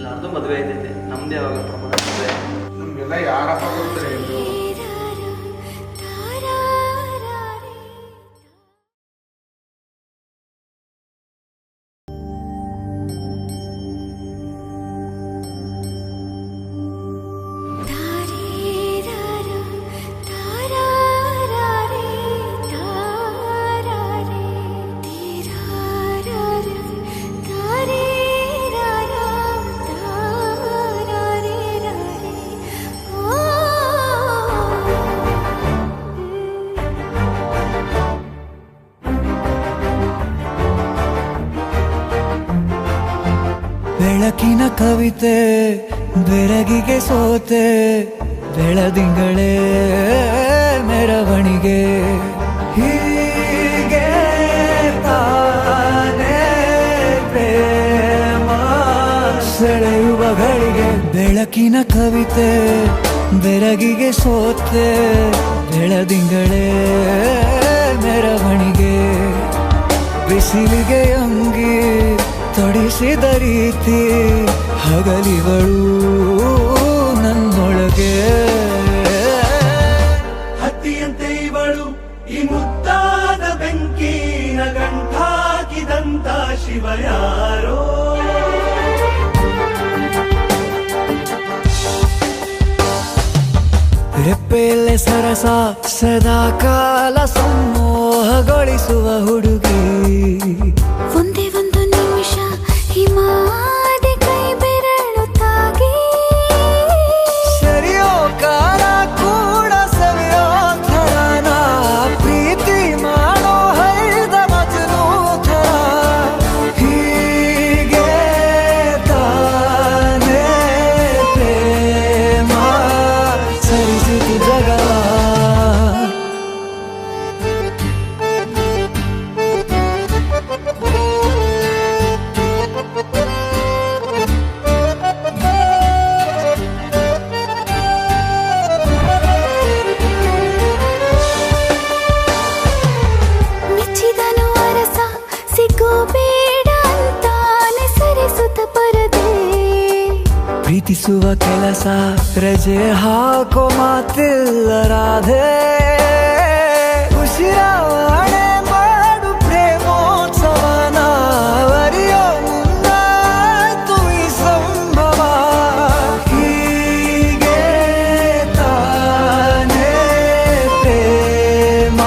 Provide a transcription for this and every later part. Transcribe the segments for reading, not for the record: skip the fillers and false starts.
ಎಲ್ಲಾರ್ದು ಮದುವೆ ಐತೈತೆ, ನಮ್ದು ಯಾವಾಗ ಪ್ರಮಾಣ ಮದುವೆ? ನಮಗೆಲ್ಲ ಯಾರಪ್ಪ ಗೊತ್ತಾರೆ ಇದು? ಬೆಳಕಿನ ಕವಿತೆ ಬೆರಗಿಗೆ ಸೋತೆ, ಬೆಳದಿಂಗಳೇ ಮೆರವಣಿಗೆ, ಹೀಗೆ ತಾನೇ ಪ್ರೇಮ ಸೆಳೆಯುವ ಗಳಿಗೆ. ಬೆಳಕಿನ ಕವಿತೆ ಬೆರಗಿಗೆ ಸೋತೆ, ಬೆಳದಿಂಗಳೇ ಮೆರವಣಿಗೆ, ಬಿಸಿಲಿಗೆ ಅಂಗಿ ತೊಡಿಸಿದ ರೀತಿ ಹಗಲಿಗಳು ನನ್ನೊಳಗೆ. ಹತ್ತಿಯಂತೆ ಇವಳು ಈ ಮುದ್ದಾದ ಬೆಂಕಿನ ಗಂಟಾಕಿದಂತ ಶಿವ ಯಾರೋ. ರೆಪ್ಪೆಯಲ್ಲೇ ಸರಸ ಸದಾ ಕಾಲ ಸಂಮೋಹಗೊಳಿಸುವ ಹುಡುಗಿ. ಒಂದೇ ಒಂದು ನಿಮಿಷ ಹಿಮಾದಿ ಕೈ ಬೆರಳು ತಾಗಿ, ಸರಿಯೋ ಕಾಲ ಕೂಡ ಸವಿಯೋ ಥರನ, ಪ್ರೀತಿ ಮಾಡೋ ಹೈದ ಮಜನು ಥರ, ಹೀಗೆ ತಾನೇ ಪ್ರೇಮ ಸರಿಸಿತು ಜಗವ. ಮೆಚ್ಚಿದನು ಅರಸ ಸಿಗೋ ಬೇಡ ಅಂತಾನೆ ಸರಿಸುತ್ತ ಪರದೆ, ಪ್ರೀತಿಸುವ ಕೆಲಸ ರಜೆ ಹಾಕೋ ಮಾತಿಲ್ಲ ರಾಧೆ, ಉಸಿರಾವಣೆ ಮಾಡು ಪ್ರೇಮೋತ್ಸವನ, ವರಿಯೋ ಮುಂದಾಯ್ತು ಈ ಸಂಭವ, ಹೀಗೆ ತಾನೇ ಪ್ರೇಮ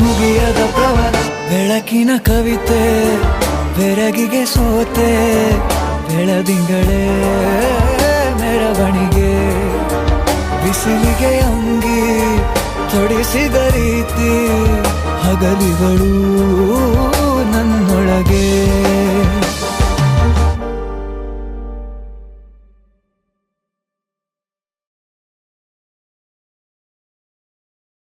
ಮುಗಿಯದ ಪ್ರವರ. ಬೆಳಕಿನ ಕವಿತೆ ಬೆರಗಿಗೆ ಸೋತೆ, ಬೆಳದಿಂಗಳೇ ಮೆರವಣಿಗೆ, ಬಿಸಿಲಿಗೆ ಅಂಗಿ ತೊಡಿಸಿದ ರೀತಿ ಹಗಲಿಗಳು ನನ್ನೊಳಗೆ.